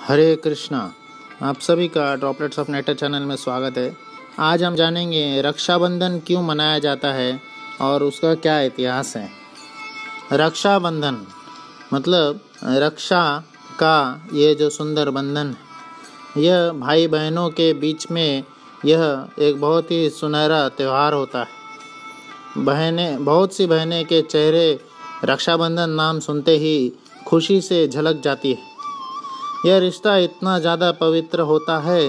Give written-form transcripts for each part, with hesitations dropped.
हरे कृष्णा। आप सभी का ड्रॉपलेट्स ऑफ नेटर चैनल में स्वागत है। आज हम जानेंगे रक्षाबंधन क्यों मनाया जाता है और उसका क्या इतिहास है। रक्षाबंधन मतलब रक्षा का ये जो सुंदर बंधन है, यह भाई बहनों के बीच में यह एक बहुत ही सुनहरा त्यौहार होता है। बहुत सी बहनें के चेहरे रक्षाबंधन नाम सुनते ही खुशी से झलक जाती है। यह रिश्ता इतना ज़्यादा पवित्र होता है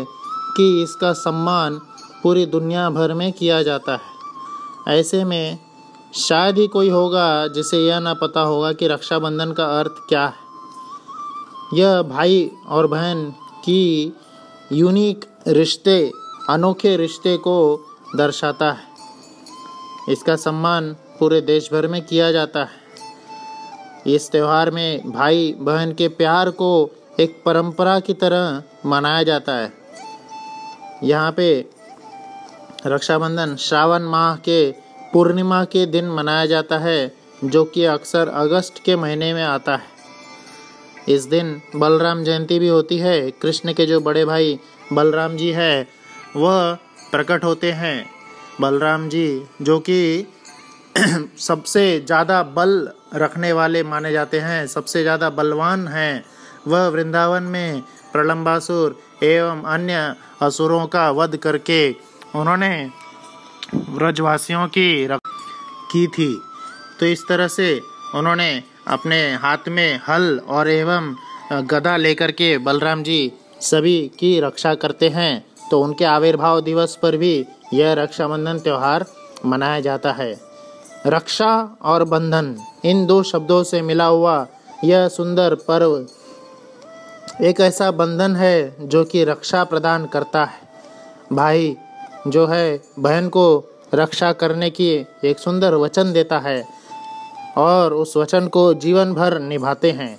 कि इसका सम्मान पूरी दुनिया भर में किया जाता है। ऐसे में शायद ही कोई होगा जिसे यह ना पता होगा कि रक्षाबंधन का अर्थ क्या है। यह भाई और बहन की यूनिक रिश्ते, अनोखे रिश्ते को दर्शाता है। इसका सम्मान पूरे देश भर में किया जाता है। इस त्यौहार में भाई बहन के प्यार को एक परंपरा की तरह मनाया जाता है। यहाँ पे रक्षाबंधन श्रावण माह के पूर्णिमा के दिन मनाया जाता है, जो कि अक्सर अगस्त के महीने में आता है। इस दिन बलराम जयंती भी होती है। कृष्ण के जो बड़े भाई बलराम जी है वह प्रकट होते हैं। बलराम जी जो कि सबसे ज़्यादा बल रखने वाले माने जाते हैं, सबसे ज़्यादा बलवान हैं। वह वृंदावन में प्रलंबासुर एवं अन्य असुरों का वध करके उन्होंने ब्रजवासियों की थी। तो इस तरह से उन्होंने अपने हाथ में हल और एवं गदा लेकर के बलराम जी सभी की रक्षा करते हैं। तो उनके आविर्भाव दिवस पर भी यह रक्षाबंधन त्यौहार मनाया जाता है। रक्षा और बंधन, इन दो शब्दों से मिला हुआ यह सुंदर पर्व एक ऐसा बंधन है जो कि रक्षा प्रदान करता है। भाई जो है बहन को रक्षा करने की एक सुंदर वचन देता है और उस वचन को जीवन भर निभाते हैं।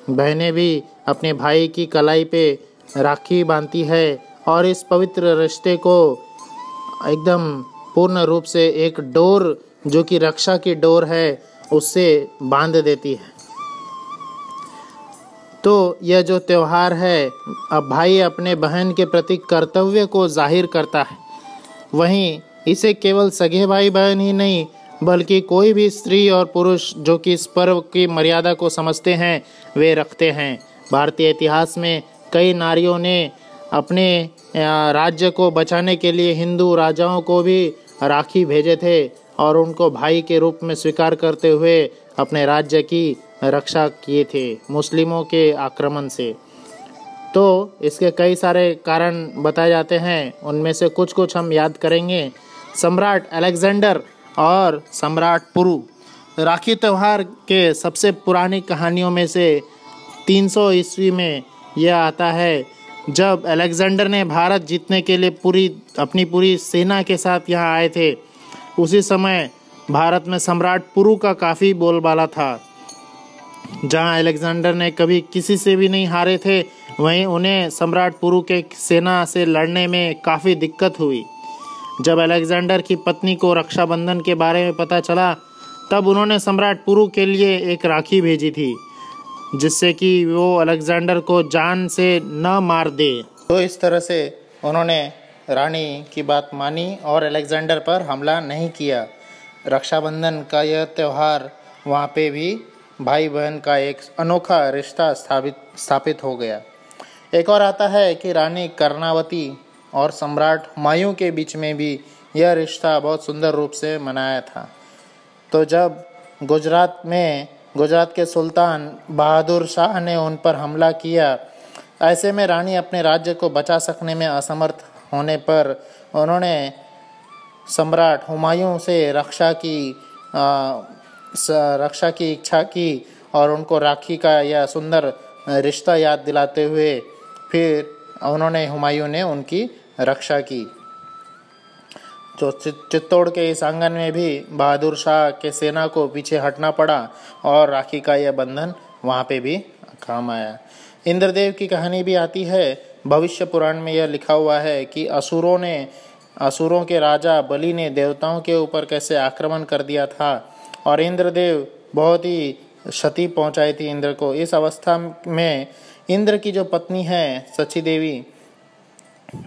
बहनें भी अपने भाई की कलाई पे राखी बांधती है और इस पवित्र रिश्ते को एकदम पूर्ण रूप से एक डोर, जो कि रक्षा की डोर है, उससे बांध देती है। तो यह जो त्यौहार है, अब भाई अपने बहन के प्रति कर्तव्य को जाहिर करता है। वहीं इसे केवल सगे भाई बहन ही नहीं, बल्कि कोई भी स्त्री और पुरुष जो कि इस पर्व की मर्यादा को समझते हैं, वे रखते हैं। भारतीय इतिहास में कई नारियों ने अपने राज्य को बचाने के लिए हिंदू राजाओं को भी राखी भेजे थे और उनको भाई के रूप में स्वीकार करते हुए अपने राज्य की रक्षा किए थे मुस्लिमों के आक्रमण से। तो इसके कई सारे कारण बताए जाते हैं, उनमें से कुछ हम याद करेंगे। सम्राट अलेक्जेंडर और सम्राट पुरु। राखी त्यौहार के सबसे पुरानी कहानियों में से 300 ईस्वी में यह आता है, जब अलेक्जेंडर ने भारत जीतने के लिए अपनी पूरी सेना के साथ यहाँ आए थे। उसी समय भारत में सम्राट पुरु का काफ़ी बोलबाला था। जहाँ अलेक्जेंडर ने कभी किसी से भी नहीं हारे थे, वहीं उन्हें सम्राट पुरु के सेना से लड़ने में काफ़ी दिक्कत हुई। जब अलेक्जेंडर की पत्नी को रक्षाबंधन के बारे में पता चला, तब उन्होंने सम्राट पुरु के लिए एक राखी भेजी थी, जिससे कि वो अलेक्जेंडर को जान से न मार दे। तो इस तरह से उन्होंने रानी की बात मानी और अलेक्जेंडर पर हमला नहीं किया। रक्षाबंधन का यह त्यौहार वहाँ पे भी भाई बहन का एक अनोखा रिश्ता स्थापित हो गया। एक और आता है कि रानी कर्णावती और सम्राट हुमायूं के बीच में भी यह रिश्ता बहुत सुंदर रूप से मनाया था। तो जब गुजरात के सुल्तान बहादुर शाह ने उन पर हमला किया, ऐसे में रानी अपने राज्य को बचा सकने में असमर्थ होने पर उन्होंने सम्राट हुमायूं से रक्षा की इच्छा की और उनको राखी का यह सुंदर रिश्ता याद दिलाते हुए फिर हुमायूं ने उनकी रक्षा की। तो चित्तौड़ के इस आंगन में भी बहादुर शाह के सेना को पीछे हटना पड़ा और राखी का यह बंधन वहाँ पे भी काम आया। इंद्रदेव की कहानी भी आती है। भविष्य पुराण में यह लिखा हुआ है कि असुरों के राजा बलि ने देवताओं के ऊपर कैसे आक्रमण कर दिया था और इंद्रदेव बहुत ही क्षति पहुंचाई थी इंद्र को। इस अवस्था में इंद्र की जो पत्नी है सची देवी,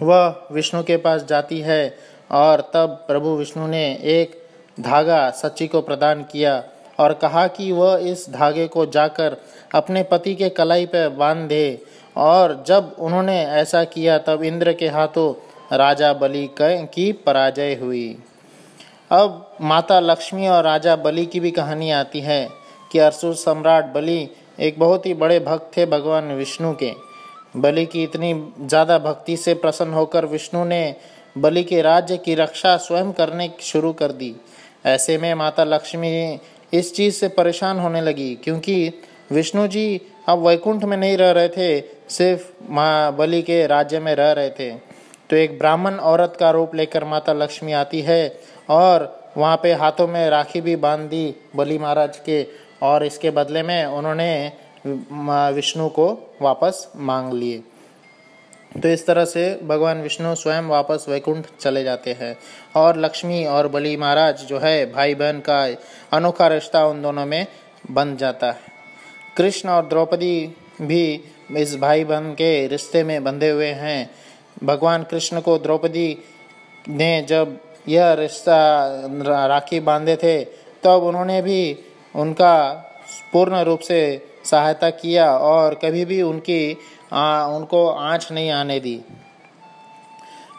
वह विष्णु के पास जाती है और तब प्रभु विष्णु ने एक धागा सची को प्रदान किया और कहा कि वह इस धागे को जाकर अपने पति के कलाई पर बांध दे। और जब उन्होंने ऐसा किया तब इंद्र के हाथों राजा बलि की पराजय हुई। अब माता लक्ष्मी और राजा बलि की भी कहानी आती है कि असुर सम्राट बलि एक बहुत ही बड़े भक्त थे भगवान विष्णु के। बलि की इतनी ज़्यादा भक्ति से प्रसन्न होकर विष्णु ने बलि के राज्य की रक्षा स्वयं करने शुरू कर दी। ऐसे में माता लक्ष्मी इस चीज़ से परेशान होने लगी क्योंकि विष्णु जी अब वैकुंठ में नहीं रह रहे थे, सिर्फ माँ बलि के राज्य में रह रहे थे। तो एक ब्राह्मण औरत का रूप लेकर माता लक्ष्मी आती है और वहाँ पे हाथों में राखी भी बांध दी बलि महाराज के, और इसके बदले में उन्होंने विष्णु को वापस मांग लिए। तो इस तरह से भगवान विष्णु स्वयं वापस वैकुंठ चले जाते हैं और लक्ष्मी और बलि महाराज जो है भाई बहन का अनोखा रिश्ता उन दोनों में बन जाता है। कृष्ण और द्रौपदी भी इस भाई बहन के रिश्ते में बंधे हुए हैं। भगवान कृष्ण को द्रौपदी ने जब यह रिश्ता राखी बांधे थे तब उन्होंने भी उनका पूर्ण रूप से सहायता किया और कभी भी उनको आँच नहीं आने दी।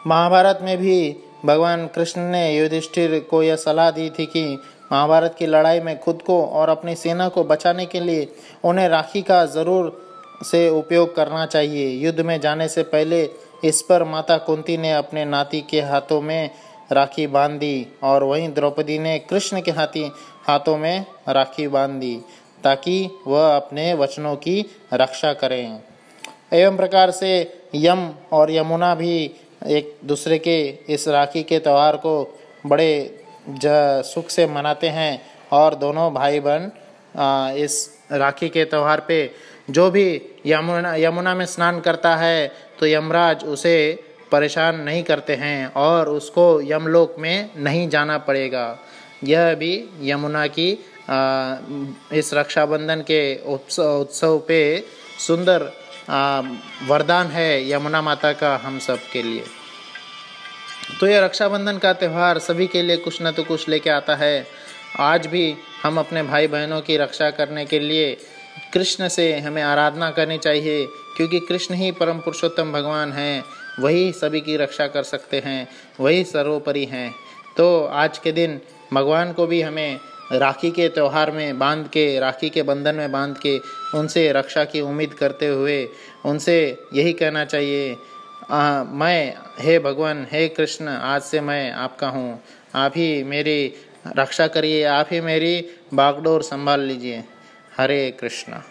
महाभारत में भी भगवान कृष्ण ने युधिष्ठिर को यह सलाह दी थी कि महाभारत की लड़ाई में खुद को और अपनी सेना को बचाने के लिए उन्हें राखी का ज़रूर से उपयोग करना चाहिए। युद्ध में जाने से पहले इस पर माता कुंती ने अपने नाती के हाथों में राखी बांध दी और वहीं द्रौपदी ने कृष्ण के हाथों में राखी बांध दी ताकि वह अपने वचनों की रक्षा करें। एवं प्रकार से यम और यमुना भी एक दूसरे के इस राखी के त्यौहार को बड़े सुख से मनाते हैं और दोनों भाई बहन इस राखी के त्यौहार पे जो भी यमुना में स्नान करता है तो यमराज उसे परेशान नहीं करते हैं और उसको यमलोक में नहीं जाना पड़ेगा। यह भी यमुना की इस रक्षाबंधन के उत्सव पे सुंदर वरदान है यमुना माता का हम सब के लिए। तो यह रक्षाबंधन का त्यौहार सभी के लिए कुछ न तो कुछ लेके आता है। आज भी हम अपने भाई बहनों की रक्षा करने के लिए कृष्ण से हमें आराधना करनी चाहिए क्योंकि कृष्ण ही परम पुरुषोत्तम भगवान हैं, वही सभी की रक्षा कर सकते हैं, वही सर्वोपरि हैं। तो आज के दिन भगवान को भी हमें राखी के त्यौहार में बांध के, राखी के बंधन में बांध के उनसे रक्षा की उम्मीद करते हुए उनसे यही कहना चाहिए, मैं हे भगवान, हे कृष्ण, आज से मैं आपका हूँ, आप ही मेरी रक्षा करिए, आप ही मेरी बागडोर संभाल लीजिए। हरे कृष्णा।